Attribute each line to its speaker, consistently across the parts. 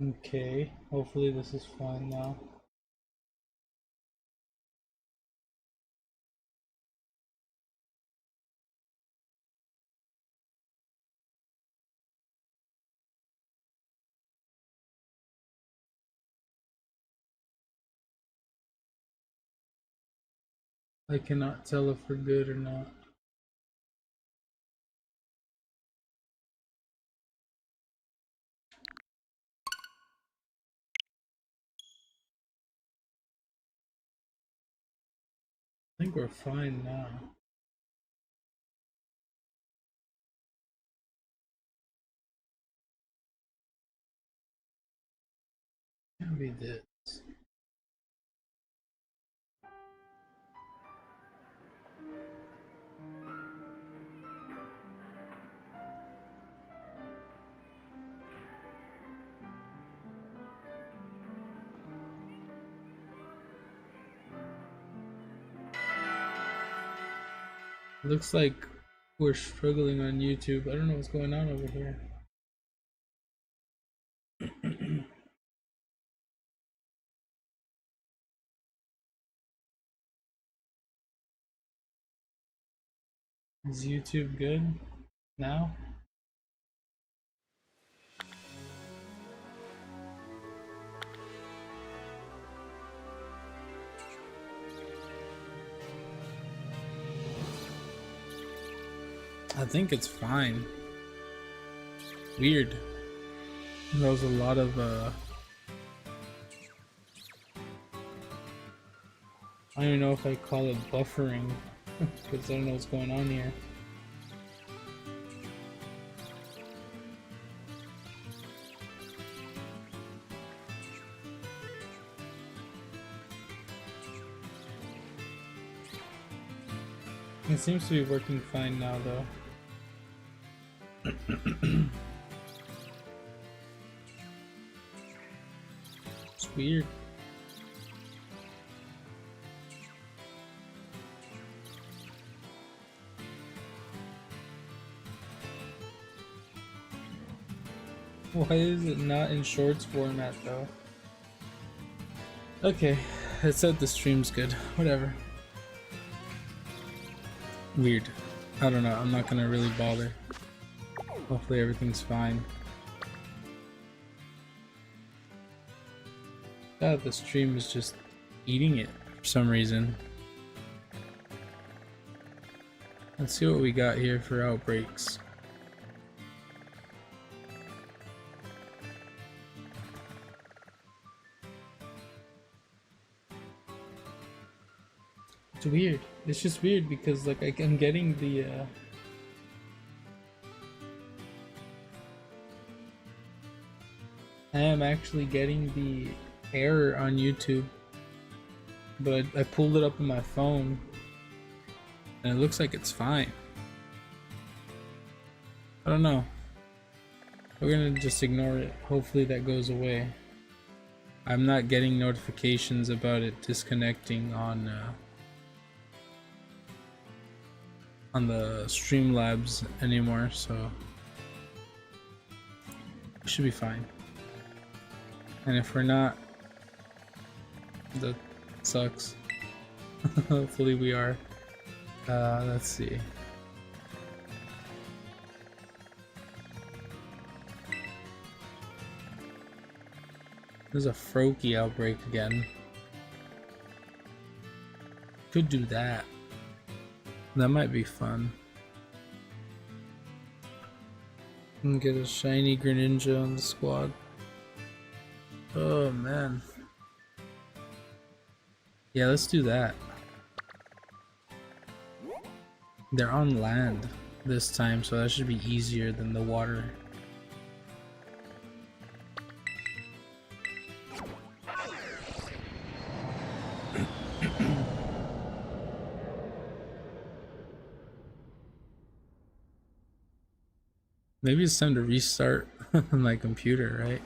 Speaker 1: Okay, hopefully this is fine now. I cannot tell if we're good or not. I think we're fine now. Can't be this. Looks like we're struggling on YouTube. I don't know what's going on over here. Is YouTube good now? I think it's fine. Weird. There was a lot of I don't even know if I call it buffering because I don't know what's going on here. It seems to be working fine now though. It's weird. Why is it not in shorts format though? Okay, it said the stream's good. Whatever. Weird. I don't know. I'm not gonna really bother. Hopefully everything's fine. God, the stream is just eating it for some reason. Let's see what we got here for outbreaks. It's weird. It's just weird because like I'm getting the I am actually getting the error on YouTube, but I pulled it up on my phone and it looks like it's fine. I don't know. We're gonna just ignore it. Hopefully that goes away. I'm not getting notifications about it disconnecting on the Streamlabs anymore, so it should be fine. And if we're not, that sucks. Hopefully we are. Let's see. There's a Froakie outbreak again. Could do that. That might be fun. And get a shiny Greninja on the squad. Oh man. Yeah, let's do that. They're on land this time, so that should be easier than the water. Maybe it's time to restart my computer, right?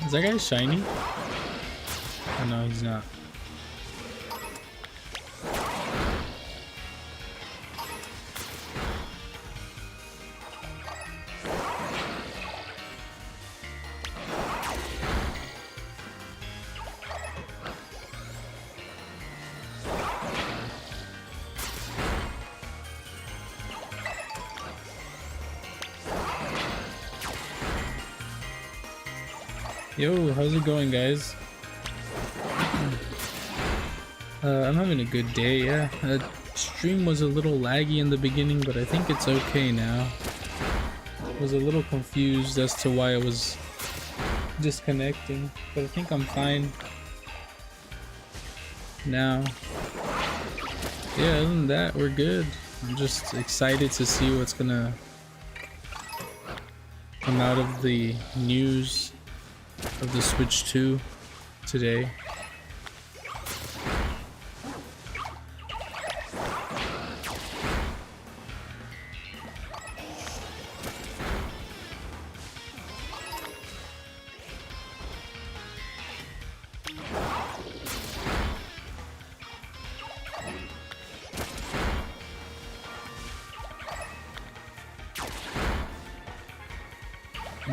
Speaker 1: Is that guy shiny? Oh no, he's not. Yo, how's it going, guys? I'm having a good day, yeah. The stream was a little laggy in the beginning, but I think it's okay now. I was a little confused as to why it was disconnecting, but I think I'm fine now. Yeah, other than that, we're good. I'm just excited to see what's gonna come out of the news of the Switch 2 today.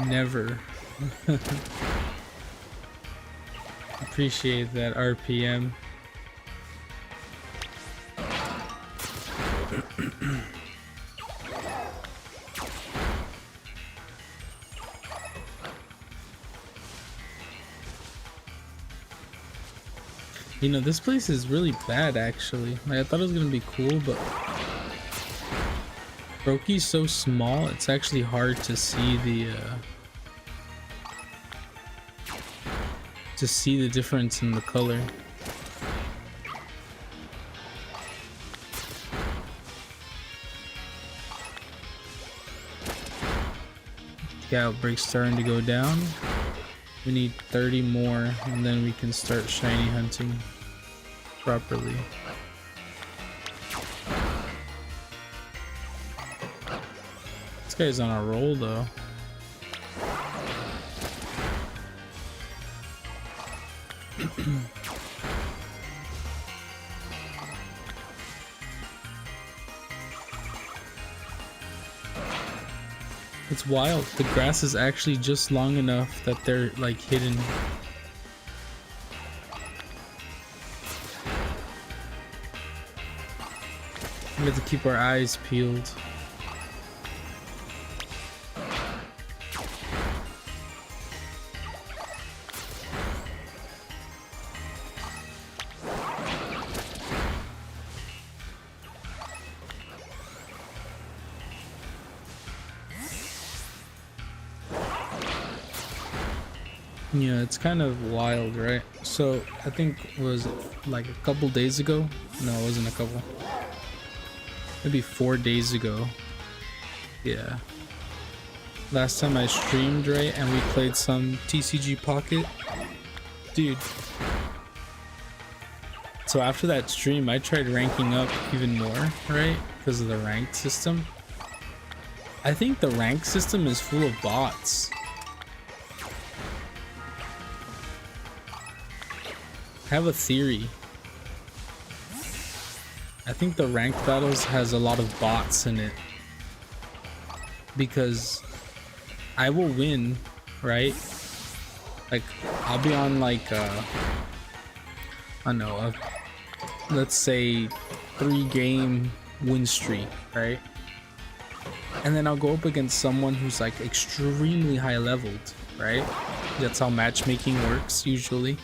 Speaker 1: Never. Appreciate that RPM. You know, this place is really bad actually. Like, I thought it was gonna be cool, but Brokey's so small, it's actually hard to see the difference in the color. The outbreak's starting to go down. We need 30 more and then we can start shiny hunting properly. This guy's on a roll though. It's wild. The grass is actually just long enough that they're like hidden. We have to keep our eyes peeled. Yeah, it's kind of wild, right? So I think it was like a couple days ago. No, it wasn't a couple. Maybe 4 days ago. Yeah. Last time I streamed, right? And we played some TCG Pocket. Dude. So after that stream, I tried ranking up even more, right? Because of the ranked system. I think the ranked system is full of bots. I have a theory. I think the ranked battles has a lot of bots in it. Because I will win, right? Like, I'll be on like I don't know, let's say 3-game win streak, right? And then I'll go up against someone who's like extremely high leveled, right? That's how matchmaking works usually.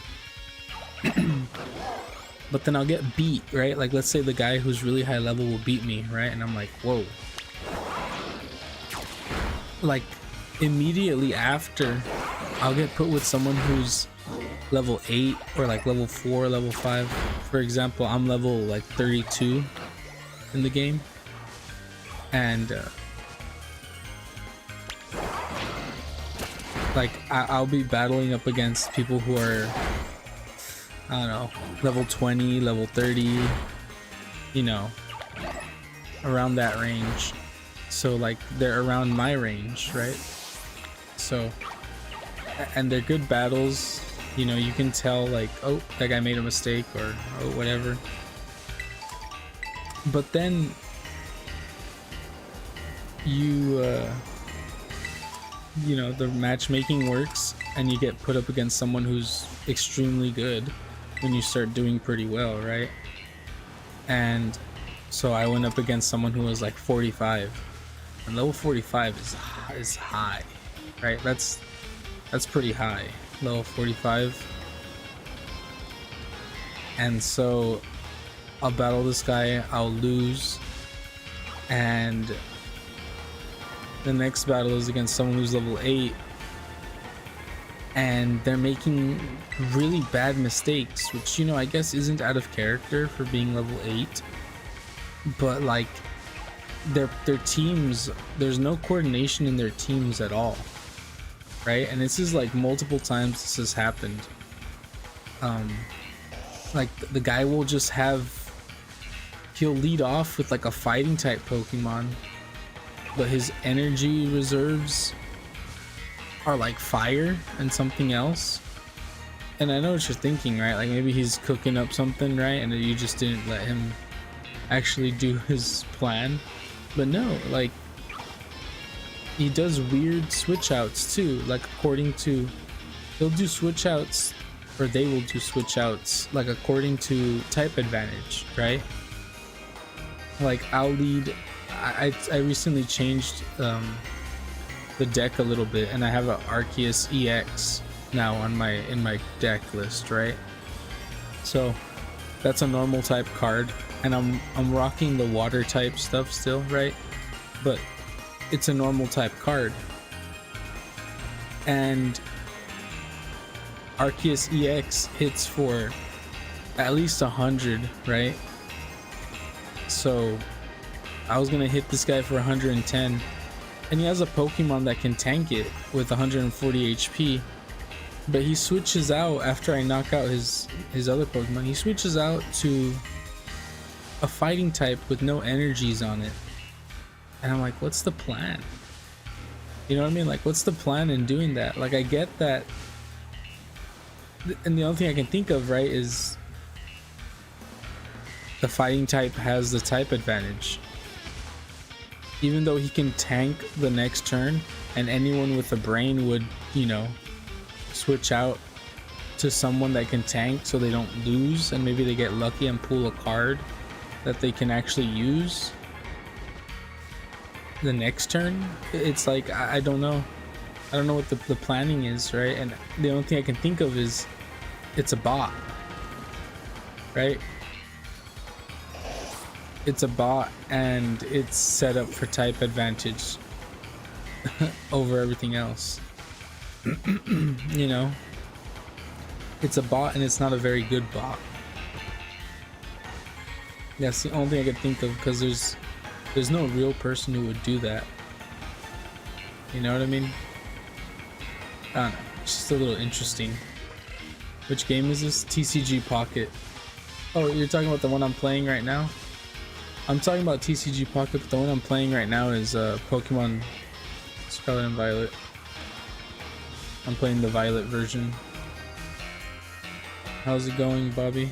Speaker 1: But then I'll get beat, right? Like, let's say the guy who's really high level will beat me, right? And I'm like, whoa. Like, immediately after, I'll get put with someone who's level 8 or like level 4, level 5. For example, I'm level like 32 in the game. And like, I'll be battling up against people who are, I don't know, level 20, level 30, you know, around that range. So like, they're around my range, right? So and they're good battles. You know, you can tell like, oh, that guy made a mistake, or oh, whatever. But then you know, the matchmaking works and you get put up against someone who's extremely good when you start doing pretty well, right? And so I went up against someone who was like 45, and level 45 is high, right? That's pretty high, level 45. And so I'll battle this guy, I'll lose, and the next battle is against someone who's level 8, and they're making really bad mistakes, which, you know, I guess isn't out of character for being level 8, but like their teams, there's no coordination in their teams at all, right? And this is like multiple times this has happened. Like the guy will just he'll lead off with like a fighting type Pokemon, but his energy reserves are like fire and something else. And I know what you're thinking, right? Like maybe he's cooking up something, right? And you just didn't let him actually do his plan. But no, like he does weird switch outs too. Like according to, he'll do switch outs, or they will do switch outs like according to type advantage, right? Like I'll lead, I recently changed the deck a little bit, and I have an Arceus EX now on in my deck list, right? So that's a normal type card, and I'm rocking the water type stuff still, right? But it's a normal type card, and Arceus EX hits for at least 100, right? So I was gonna hit this guy for 110, and he has a Pokemon that can tank it with 140 HP. But he switches out after I knock out his other Pokemon. He switches out to a fighting type with no energies on it, and I'm like, what's the plan? You know what I mean? Like, what's the plan in doing that? Like, I get that, and the only thing I can think of, right, is the fighting type has the type advantage. Even though he can tank the next turn, and anyone with a brain would, you know, switch out to someone that can tank so they don't lose, and maybe they get lucky and pull a card that they can actually use the next turn. It's like, I don't know. I don't know what the planning is, right? And the only thing I can think of is it's a bot, right? It's a bot, and it's set up for type advantage over everything else. You know, it's a bot, and it's not a very good bot. That's the only thing I could think of, because there's no real person who would do that. You know what I mean? I don't know, it's just a little interesting. Which game is this? TCG Pocket. Oh, you're talking about the one I'm playing right now? I'm talking about TCG Pocket, but the one I'm playing right now is Pokemon Scarlet and Violet. I'm playing the Violet version. How's it going, Bobby?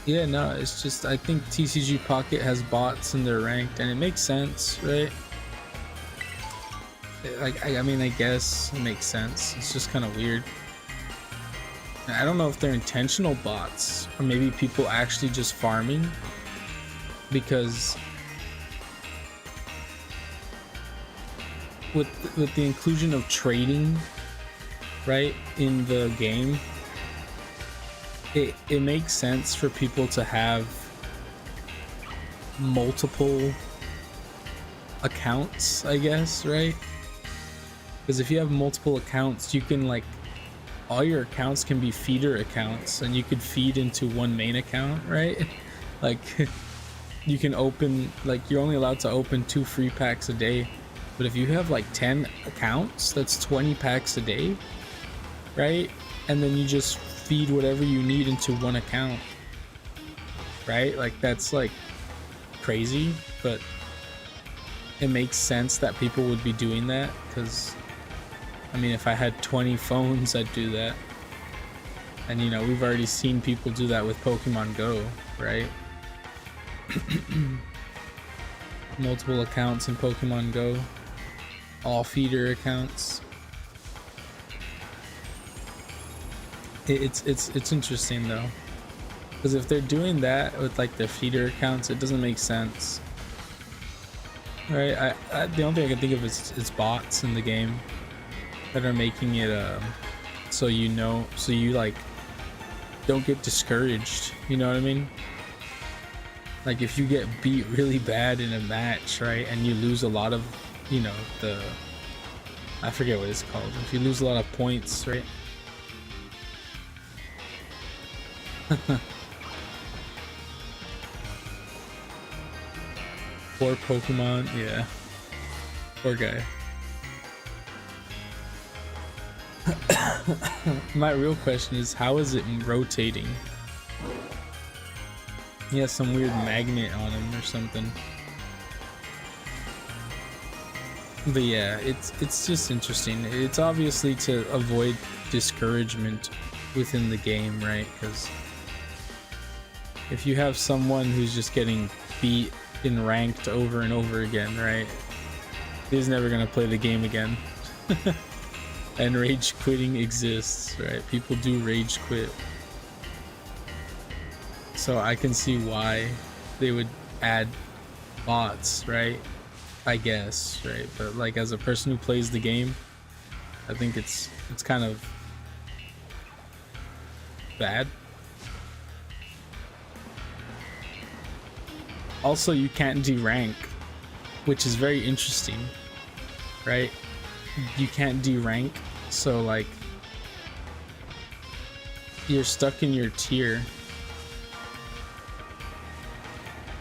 Speaker 1: Yeah, no, it's just, I think TCG Pocket has bots and they're ranked, and it makes sense, right? Like, I mean, I guess it makes sense. It's just kind of weird. I don't know if they're intentional bots, or maybe people actually just farming, because with the inclusion of trading, right, in the game, it makes sense for people to have multiple accounts, I guess, right? Because if you have multiple accounts, you can, like, all your accounts can be feeder accounts, and you could feed into one main account, right? Like, you can open, like, you're only allowed to open 2 free packs a day, but if you have like 10 accounts, that's 20 packs a day, right? And then you just feed whatever you need into one account, right? Like, that's like crazy, but it makes sense that people would be doing that, because I mean, if I had 20 phones, I'd do that. And you know, we've already seen people do that with Pokemon Go, right? Multiple accounts in Pokemon Go, all feeder accounts. It's interesting though, because if they're doing that with like their feeder accounts, it doesn't make sense, right? The only thing I can think of is bots in the game that are making it so you know, so you like don't get discouraged, you know what I mean? Like if you get beat really bad in a match, right, and you lose a lot of, you know, I forget what it's called, if you lose a lot of points, right? Poor Pokemon, yeah. Poor guy. My real question is, how is it rotating? He has some weird magnet on him or something. But yeah, it's just interesting. It's obviously to avoid discouragement within the game, right? Because if you have someone who's just getting beat in ranked over and over again, right, he's never gonna play the game again. And rage quitting exists, right? People do rage quit. So I can see why they would add bots, right? I guess, right? But like as a person who plays the game, I think it's kind of bad. Also, you can't derank, which is very interesting, right? You can't derank, so like you're stuck in your tier.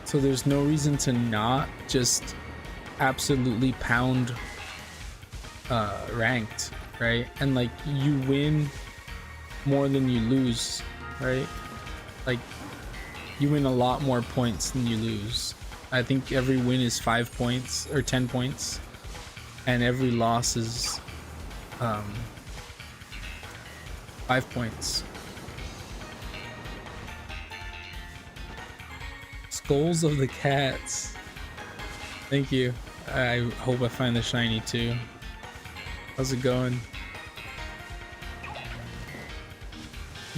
Speaker 1: So there's no reason to not just absolutely pound ranked, right? And like you win more than you lose, right? Like you win a lot more points than you lose. I think every win is 5 points or 10 points, and every loss is 5 points. Skulls of the Cats. Thank you. I hope I find the shiny too. How's it going?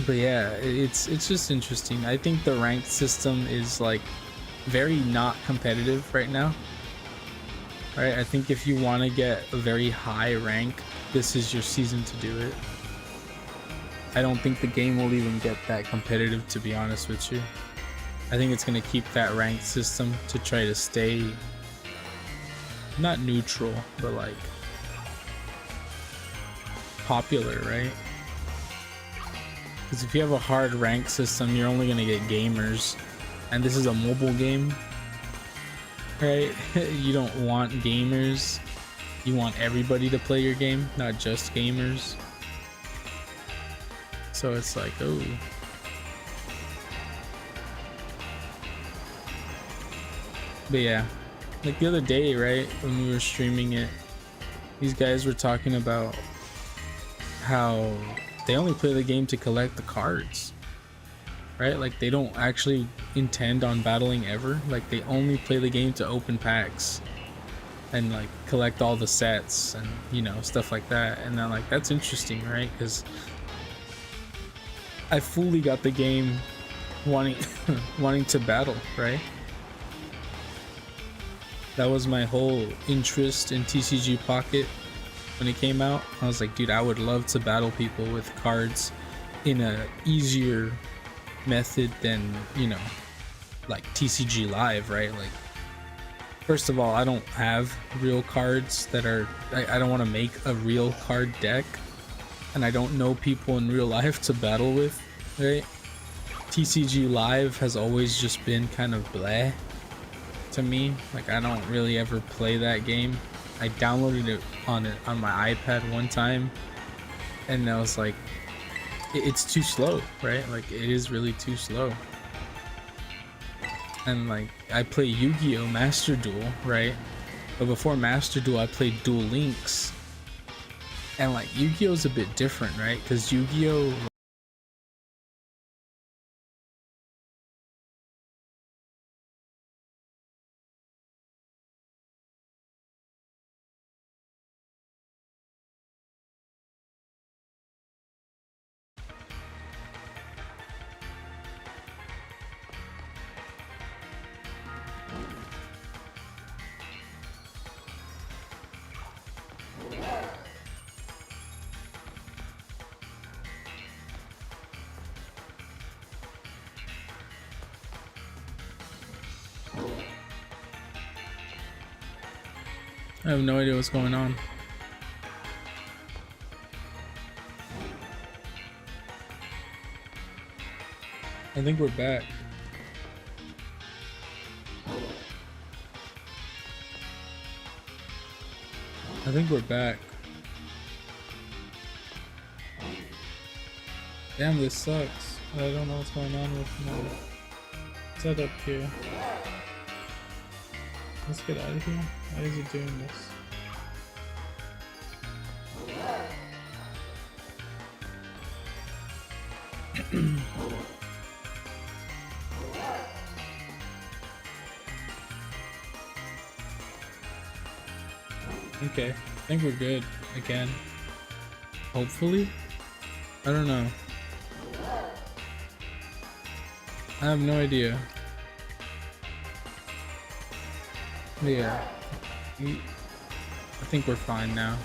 Speaker 1: But yeah, it's just interesting. I think the ranked system is like very not competitive right now. Right? I think if you want to get a very high rank, this is your season to do it. I don't think the game will even get that competitive, to be honest with you. I think it's going to keep that ranked system to try to stay not neutral, but like popular, right? Because if you have a hard rank system, you're only going to get gamers, and this is a mobile game, right? You don't want gamers, you want everybody to play your game, not just gamers. So it's like, oh, but yeah, like the other day, right, when we were streaming it, these guys were talking about how they only play the game to collect the cards, right? Like they don't actually intend on battling ever. Like they only play the game to open packs and like collect all the sets and, you know, stuff like that. And then like, that's interesting, right? Because I fully got the game wanting wanting to battle, right? That was my whole interest in TCG Pocket when it came out. I was like, dude, I would love to battle people with cards in a easier method than, you know, like TCG Live, right? Like, first of all, I don't have real cards that are, I don't want to make a real card deck, and I don't know people in real life to battle with, right? TCG Live has always just been kind of bleh to me. Like I don't really ever play that game. I downloaded it on my iPad one time, and I was like, it's too slow, right? Like it is really too slow. And like I play Yu-Gi-Oh! Master Duel, right? But before Master Duel, I played Duel Links, and like Yu-Gi-Oh's a bit different, right? Because Yu-Gi-Oh, I have no idea what's going on. I think we're back. I think we're back. Damn, this sucks. I don't know what's going on with my setup here. Let's get out of here. Why is it doing this? Okay, I think we're good again. Hopefully? I don't know. I have no idea. Yeah. I think we're fine now.